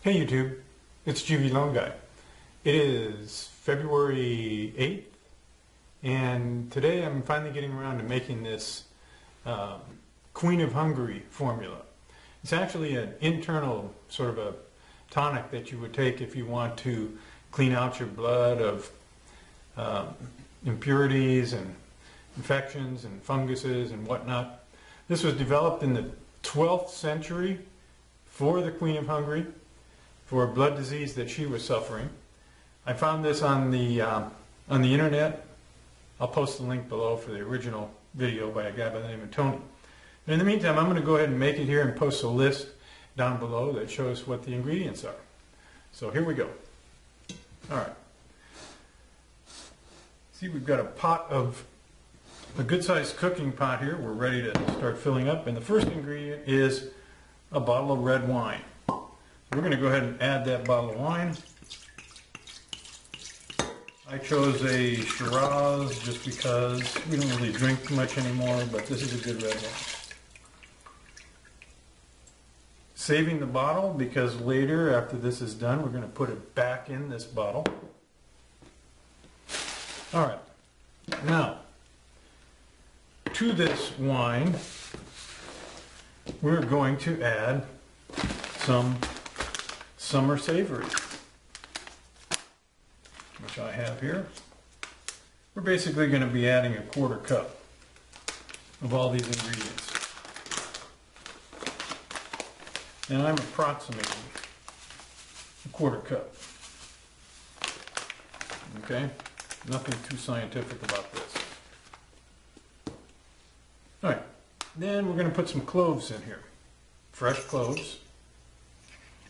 Hey YouTube, it's GV Lone Guy. It is February 8th, and today I'm finally getting around to making this Queen of Hungary formula. It's actually an internal sort of a tonic that you would take if you want to clean out your blood of impurities and infections and funguses and whatnot. This was developed in the 12th century for the Queen of Hungary, for a blood disease that she was suffering. I found this on the internet. I'll post the link below for the original video by a guy by the name of Tony. And in the meantime, I'm going to go ahead and make it here and post a list down below that shows what the ingredients are. So here we go. All right. See, we've got a good-sized cooking pot here. We're ready to start filling up. And the first ingredient is a bottle of red wine. We're going to go ahead and add that bottle of wine. I chose a Shiraz just because we don't really drink much anymore, but this is a good red wine. Saving the bottle because later, after this is done, we're going to put it back in this bottle. All right. Now, to this wine, we're going to add some summer savory, which I have here. We're basically going to be adding a quarter cup of all these ingredients. And I'm approximating a quarter cup. Okay? Nothing too scientific about this. All right. Then we're going to put some cloves in here. Fresh cloves.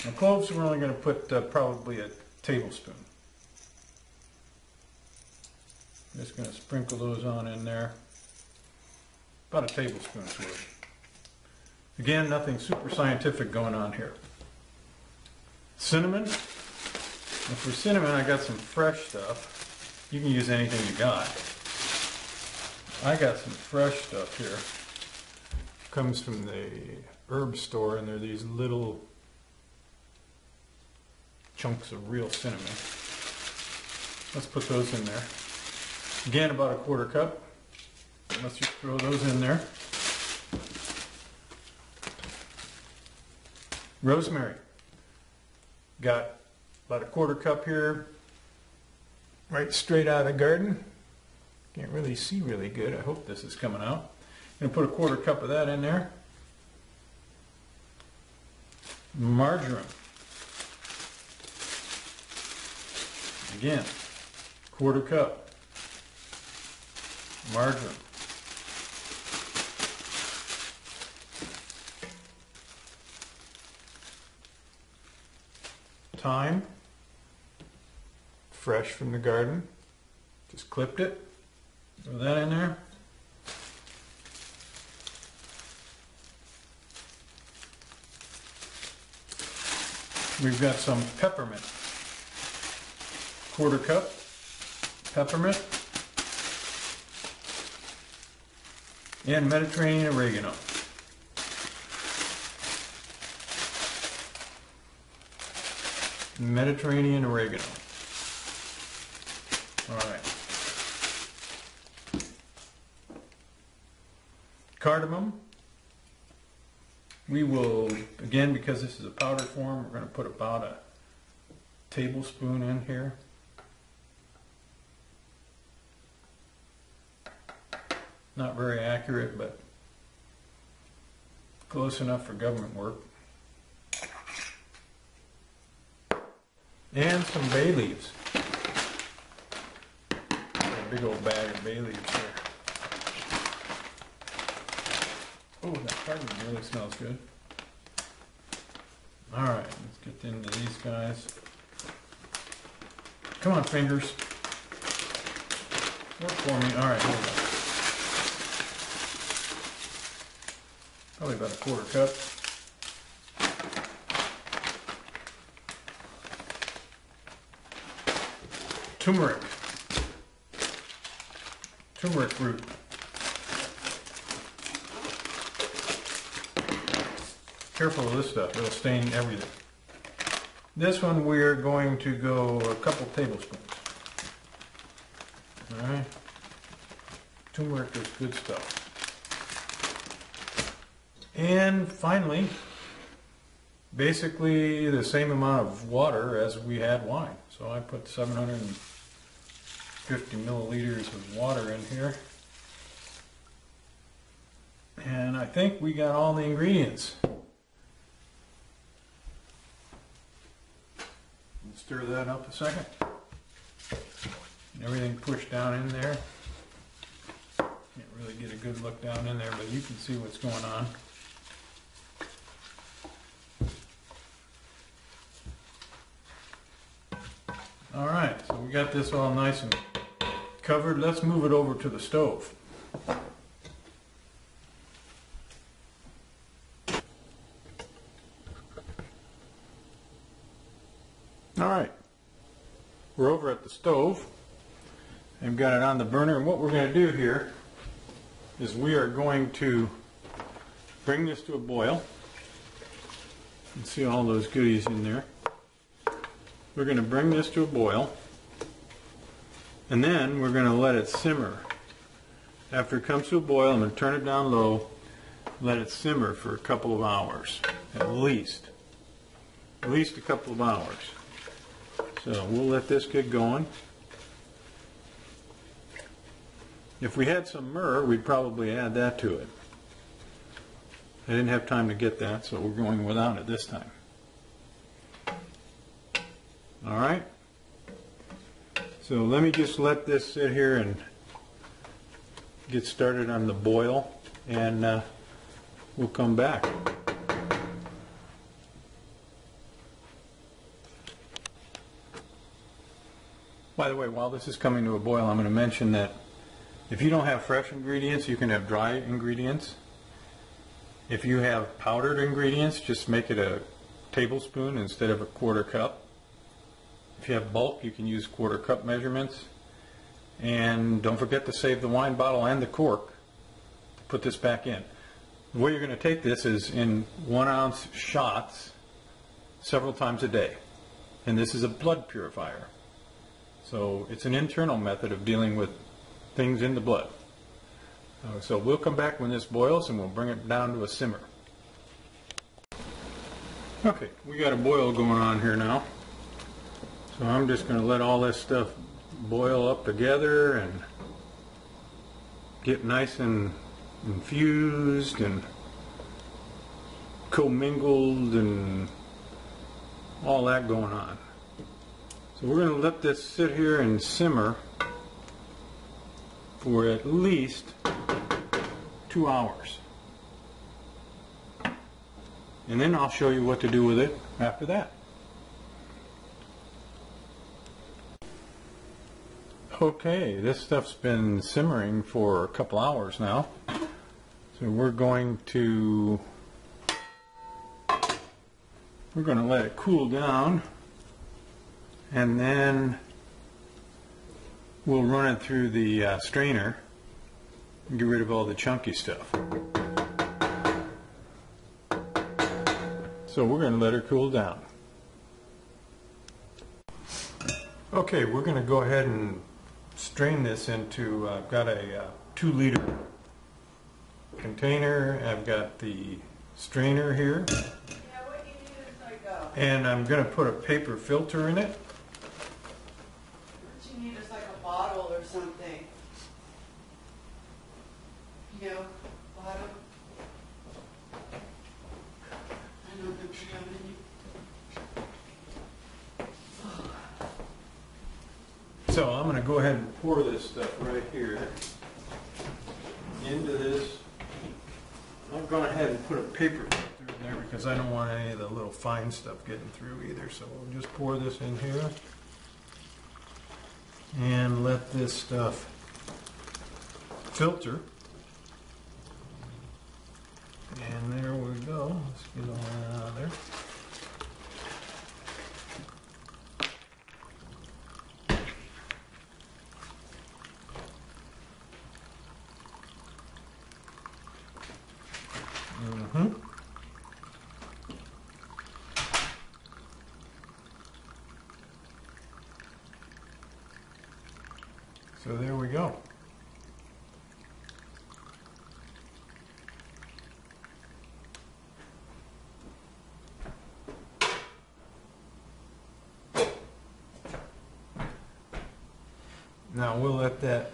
Now cloves, we're only going to put probably a tablespoon. Just going to sprinkle those on in there. About a tablespoon's worth. Again, nothing super scientific going on here. Cinnamon. And for cinnamon, I got some fresh stuff. You can use anything you got. I got some fresh stuff here. Comes from the herb store, and they're these little chunks of real cinnamon. Let's put those in there. Again, about a quarter cup. Let's just throw those in there. Rosemary. Got about a quarter cup here, right straight out of the garden. Can't really see really good. I hope this is coming out. I'm going to put a quarter cup of that in there. Marjoram. Again, quarter cup. Marjoram. Thyme. Fresh from the garden. Just clipped it. Throw that in there. We've got some peppermint. Quarter cup peppermint. And Mediterranean oregano. Mediterranean oregano. All right. Cardamom. We will, again, because this is a powder form, we're going to put about a tablespoon in here. Not very accurate, but close enough for government work. And some bay leaves. Got a big old bag of bay leaves here. Oh, that cardamom really smells good. All right, let's get into these guys. Come on, fingers. Work for me. All right, hold on. Probably about a quarter cup. Turmeric. Turmeric root. Careful with this stuff, it'll stain everything. This one we're going to go a couple tablespoons. All right. Turmeric is good stuff. And finally, basically the same amount of water as we had wine. So I put 750 milliliters of water in here. And I think we got all the ingredients. Stir that up a second. Everything pushed down in there. Can't really get a good look down in there, but you can see what's going on. All right, so we got this all nice and covered. Let's move it over to the stove. All right, we're over at the stove. I've got it on the burner, and what we're going to do here is we are going to bring this to a boil. You can see all those goodies in there. We're going to bring this to a boil, and then we're going to let it simmer. After it comes to a boil, I'm going to turn it down low, let it simmer for a couple of hours, at least a couple of hours. So we'll let this get going. If we had some myrrh, we'd probably add that to it. I didn't have time to get that, so we're going without it this time. All right. So let me just let this sit here and get started on the boil, and we'll come back. By the way, while this is coming to a boil, I'm going to mention that if you don't have fresh ingredients, you can have dry ingredients. If you have powdered ingredients, just make it a tablespoon instead of a quarter cup. If you have bulk, you can use quarter cup measurements. And don't forget to save the wine bottle and the cork to put this back in. The way you're going to take this is in 1 ounce shots several times a day. And this is a blood purifier. So it's an internal method of dealing with things in the blood. So we'll come back when this boils and we'll bring it down to a simmer. Okay, we got a boil going on here now. So I'm just going to let all this stuff boil up together and get nice and infused and commingled and all that going on. So we're going to let this sit here and simmer for at least 2 hours. And then I'll show you what to do with it after that. Okay, this stuff's been simmering for a couple hours now. So we're going to let it cool down, and then we'll run it through the strainer and get rid of all the chunky stuff. So we're going to let her cool down. Okay, we're going to go ahead and strain this into, I've got a 2-liter container. I've got the strainer here. Yeah, what you need is like a... And I'm going to put a paper filter in it. What you need is like a bottle or something. You know, bottle. I don't know if you have any. So I'm going to go ahead and pour this stuff right here into this. I'm going ahead and put a paper filter in there because I don't want any of the little fine stuff getting through either. So we'll just pour this in here and let this stuff filter. And there we go. Let's get all that out of there. go. Now we'll let that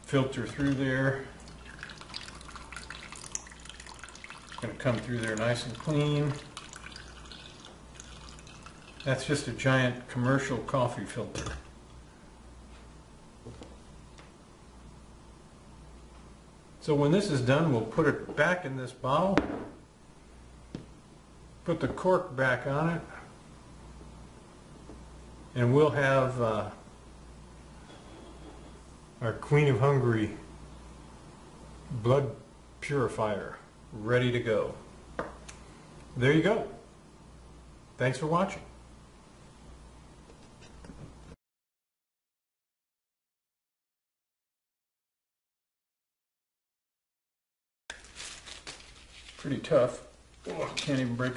filter through there. It's going to come through there nice and clean. That's just a giant commercial coffee filter. So when this is done, we'll put it back in this bottle, put the cork back on it, and we'll have our Queen of Hungary blood purifier ready to go. There you go. Thanks for watching. Pretty tough. Oh, can't even break